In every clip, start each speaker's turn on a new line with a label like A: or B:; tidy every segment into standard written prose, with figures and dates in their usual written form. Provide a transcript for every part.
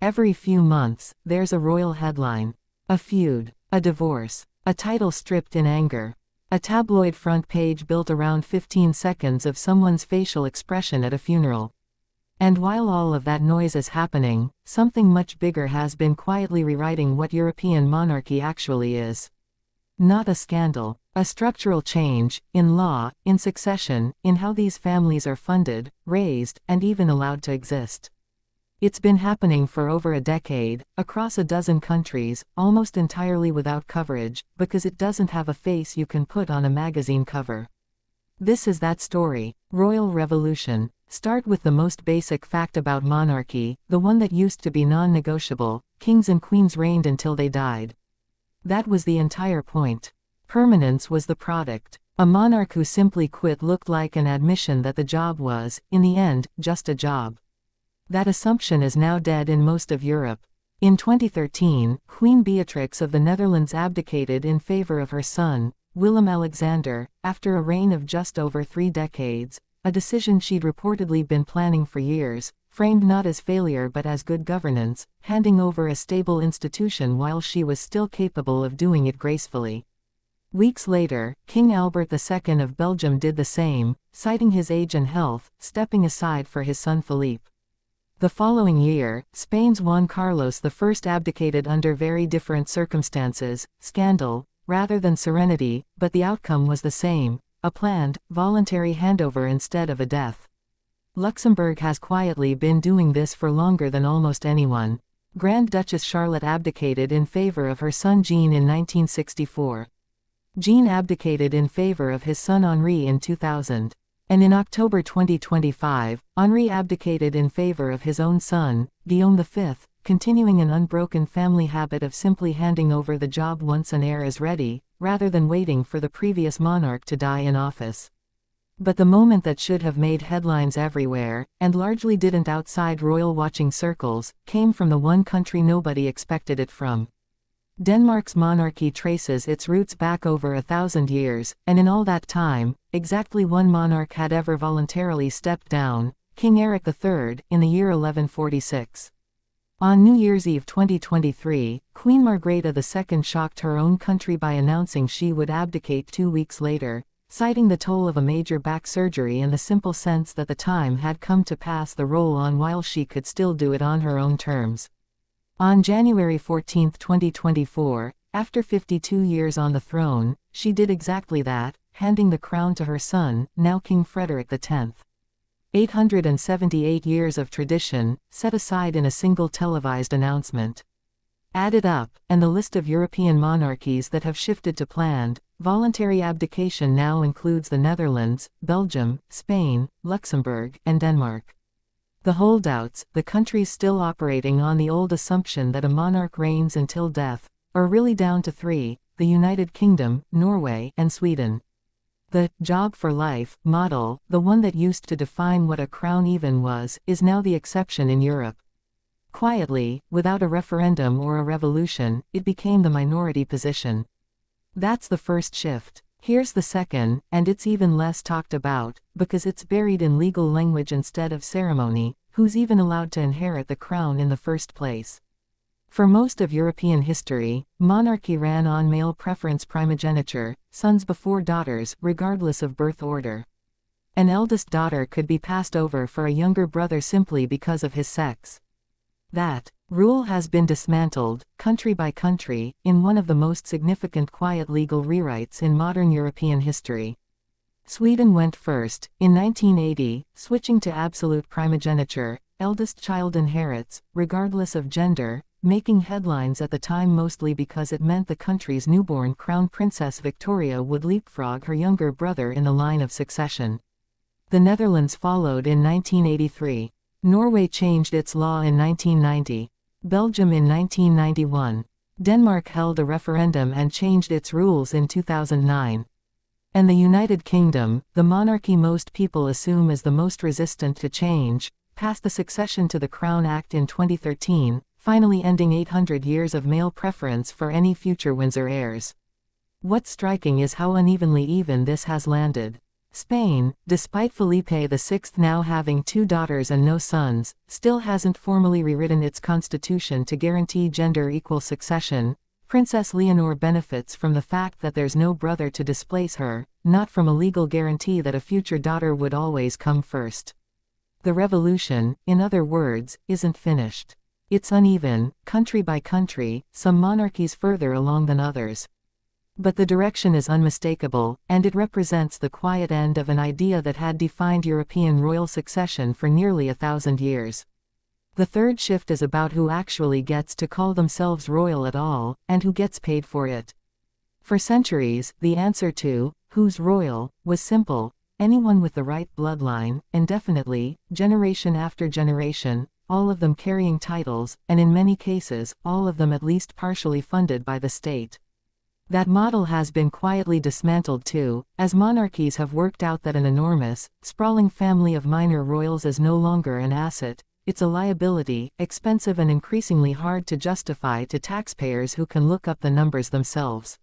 A: Every few months, there's a royal headline. A feud. A divorce. A title stripped in anger. A tabloid front page built around 15 seconds of someone's facial expression at a funeral. And while all of that noise is happening, something much bigger has been quietly rewriting what European monarchy actually is. Not a scandal. A structural change, in law, in succession, in how these families are funded, raised, and even allowed to exist. It's been happening for over a decade, across a dozen countries, almost entirely without coverage, because it doesn't have a face you can put on a magazine cover. This is that story. Royal Revolution. Start with the most basic fact about monarchy, the one that used to be non-negotiable: kings and queens reigned until they died. That was the entire point. Permanence was the product. A monarch who simply quit looked like an admission that the job was, in the end, just a job. That assumption is now dead in most of Europe. In 2013, Queen Beatrix of the Netherlands abdicated in favor of her son, Willem-Alexander, after a reign of just over 3 decades, a decision she'd reportedly been planning for years, framed not as failure but as good governance, handing over a stable institution while she was still capable of doing it gracefully. Weeks later, King Albert II of Belgium did the same, citing his age and health, stepping aside for his son Philippe. The following year, Spain's Juan Carlos I abdicated under very different circumstances: scandal, rather than serenity, but the outcome was the same: a planned, voluntary handover instead of a death. Luxembourg has quietly been doing this for longer than almost anyone. Grand Duchess Charlotte abdicated in favor of her son Jean in 1964. Jean abdicated in favor of his son Henri in 2000. And in October 2025, Henri abdicated in favor of his own son, Guillaume V, continuing an unbroken family habit of simply handing over the job once an heir is ready, rather than waiting for the previous monarch to die in office. But the moment that should have made headlines everywhere, and largely didn't outside royal watching circles, came from the one country nobody expected it from. Denmark's monarchy traces its roots back over 1,000 years, and in all that time, exactly one monarch had ever voluntarily stepped down: King Eric III, in the year 1146. On New Year's Eve 2023, Queen Margrethe II shocked her own country by announcing she would abdicate 2 weeks later, citing the toll of a major back surgery and the simple sense that the time had come to pass the role on while she could still do it on her own terms. On January 14, 2024, after 52 years on the throne, she did exactly that, handing the crown to her son, now King Frederick X. 878 years of tradition, set aside in a single televised announcement. Add it up, and the list of European monarchies that have shifted to planned, voluntary abdication now includes the Netherlands, Belgium, Spain, Luxembourg, and Denmark. The holdouts, the countries still operating on the old assumption that a monarch reigns until death, are really down to 3: the United Kingdom, Norway, and Sweden. The job for life model, the one that used to define what a crown even was, is now the exception in Europe. Quietly, without a referendum or a revolution, it became the minority position. That's the first shift. Here's the second, and it's even less talked about, because it's buried in legal language instead of ceremony: who's even allowed to inherit the crown in the first place. For most of European history, monarchy ran on male preference primogeniture, sons before daughters, regardless of birth order. An eldest daughter could be passed over for a younger brother simply because of his sex. That rule has been dismantled, country by country, in one of the most significant quiet legal rewrites in modern European history. Sweden went first, in 1980, switching to absolute primogeniture: eldest child inherits, regardless of gender, making headlines at the time mostly because it meant the country's newborn Crown Princess Victoria would leapfrog her younger brother in the line of succession. The Netherlands followed in 1983. Norway changed its law in 1990. Belgium in 1991. Denmark held a referendum and changed its rules in 2009. And the United Kingdom, the monarchy most people assume is the most resistant to change, passed the Succession to the Crown Act in 2013, finally ending 800 years of male preference for any future Windsor heirs. What's striking is how unevenly even this has landed. Spain, despite Felipe VI now having 2 daughters and no sons, still hasn't formally rewritten its constitution to guarantee gender-equal succession. Princess Leonor benefits from the fact that there's no brother to displace her, not from a legal guarantee that a future daughter would always come first. The revolution, in other words, isn't finished. It's uneven, country by country, some monarchies further along than others. But the direction is unmistakable, and it represents the quiet end of an idea that had defined European royal succession for nearly 1,000 years. The third shift is about who actually gets to call themselves royal at all, and who gets paid for it. For centuries, the answer to, who's royal, was simple: anyone with the right bloodline, indefinitely, generation after generation, all of them carrying titles, and in many cases, all of them at least partially funded by the state. That model has been quietly dismantled too, as monarchies have worked out that an enormous, sprawling family of minor royals is no longer an asset. It's a liability, expensive and increasingly hard to justify to taxpayers who can look up the numbers themselves.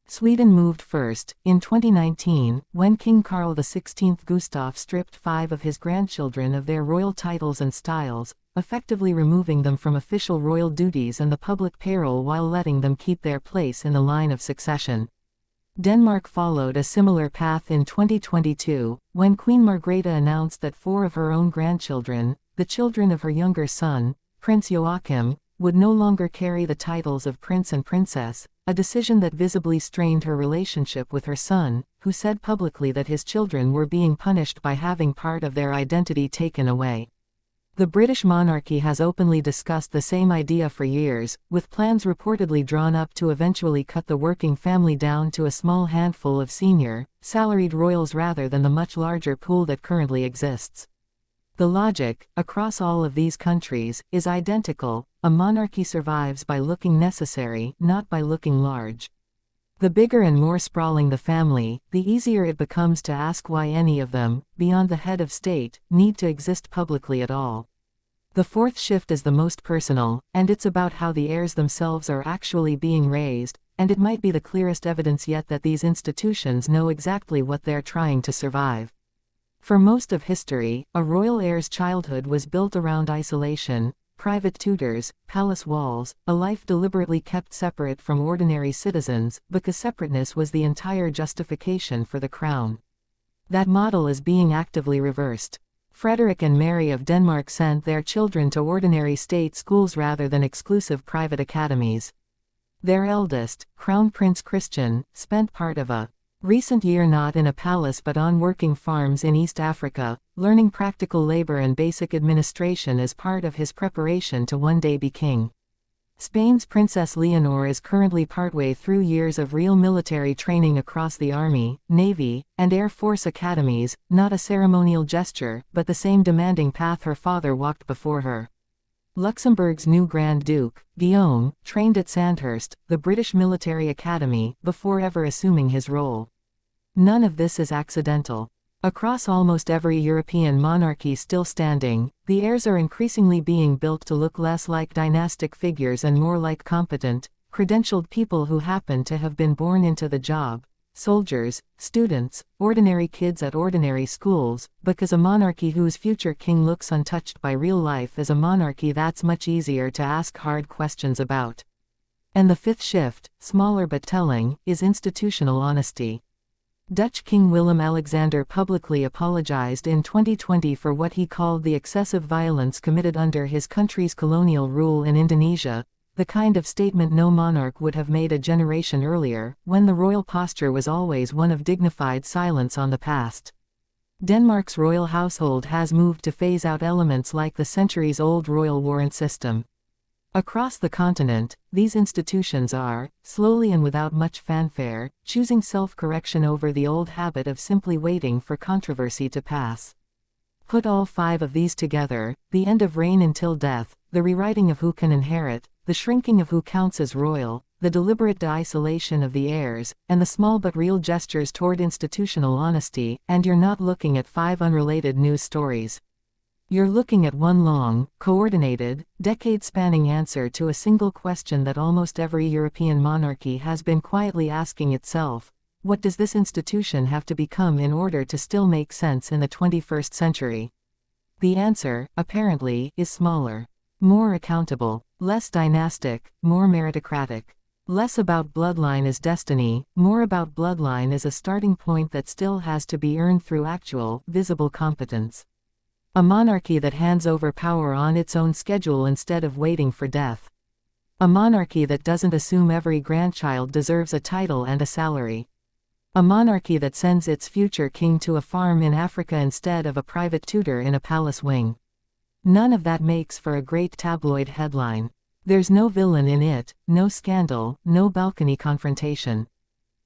A: Sweden moved first, in 2019, when King Carl XVI Gustaf stripped 5 of his grandchildren of their royal titles and styles, effectively removing them from official royal duties and the public payroll while letting them keep their place in the line of succession. Denmark followed a similar path in 2022, when Queen Margrethe announced that 4 of her own grandchildren, the children of her younger son, Prince Joachim, would no longer carry the titles of prince and princess, a decision that visibly strained her relationship with her son, who said publicly that his children were being punished by having part of their identity taken away. The British monarchy has openly discussed the same idea for years, with plans reportedly drawn up to eventually cut the working family down to a small handful of senior, salaried royals rather than the much larger pool that currently exists. The logic, across all of these countries, is identical: a monarchy survives by looking necessary, not by looking large. The bigger and more sprawling the family, the easier it becomes to ask why any of them, beyond the head of state, need to exist publicly at all. The fourth shift is the most personal, and it's about how the heirs themselves are actually being raised, and it might be the clearest evidence yet that these institutions know exactly what they're trying to survive. For most of history, a royal heir's childhood was built around isolation, private tutors, palace walls, a life deliberately kept separate from ordinary citizens, because separateness was the entire justification for the crown. That model is being actively reversed. Frederick and Mary of Denmark sent their children to ordinary state schools rather than exclusive private academies. Their eldest, Crown Prince Christian, spent part of a recent year not in a palace but on working farms in East Africa, learning practical labor and basic administration as part of his preparation to one day be king. Spain's Princess Leonor is currently partway through years of real military training across the Army, Navy, and Air Force academies, not a ceremonial gesture, but the same demanding path her father walked before her. Luxembourg's new Grand Duke, Guillaume, trained at Sandhurst, the British military academy, before ever assuming his role. None of this is accidental. Across almost every European monarchy still standing, the heirs are increasingly being built to look less like dynastic figures and more like competent, credentialed people who happen to have been born into the job: soldiers, students, ordinary kids at ordinary schools, because a monarchy whose future king looks untouched by real life is a monarchy that's much easier to ask hard questions about. And the fifth shift, smaller but telling, is institutional honesty. Dutch King Willem-Alexander publicly apologized in 2020 for what he called the excessive violence committed under his country's colonial rule in Indonesia, the kind of statement no monarch would have made a generation earlier, when the royal posture was always one of dignified silence on the past. Denmark's royal household has moved to phase out elements like the centuries-old royal warrant system. Across the continent, these institutions are, slowly and without much fanfare, choosing self-correction over the old habit of simply waiting for controversy to pass. Put all 5 of these together: the end of reign until death, the rewriting of who can inherit, the shrinking of who counts as royal, the deliberate de-isolation of the heirs, and the small but real gestures toward institutional honesty, and you're not looking at 5 unrelated news stories. You're looking at one long, coordinated, decade-spanning answer to a single question that almost every European monarchy has been quietly asking itself: What does this institution have to become in order to still make sense in the 21st century? The answer, apparently, is smaller. More accountable. Less dynastic, more meritocratic. Less about bloodline as destiny, more about bloodline as a starting point that still has to be earned through actual, visible competence. A monarchy that hands over power on its own schedule instead of waiting for death. A monarchy that doesn't assume every grandchild deserves a title and a salary. A monarchy that sends its future king to a farm in Africa instead of a private tutor in a palace wing. None of that makes for a great tabloid headline. There's no villain in it, no scandal, no balcony confrontation.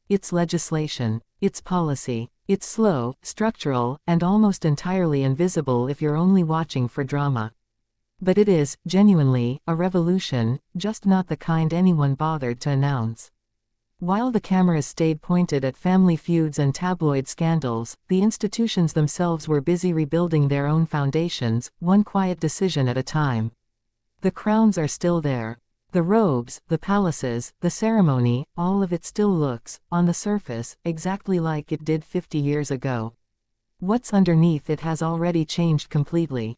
A: It's legislation. It's policy. It's slow, structural, and almost entirely invisible if you're only watching for drama. But it is, genuinely, a revolution, just not the kind anyone bothered to announce. While the cameras stayed pointed at family feuds and tabloid scandals, the institutions themselves were busy rebuilding their own foundations, one quiet decision at a time. The crowns are still there. The robes, the palaces, the ceremony, all of it still looks, on the surface, exactly like it did 50 years ago. What's underneath it has already changed completely.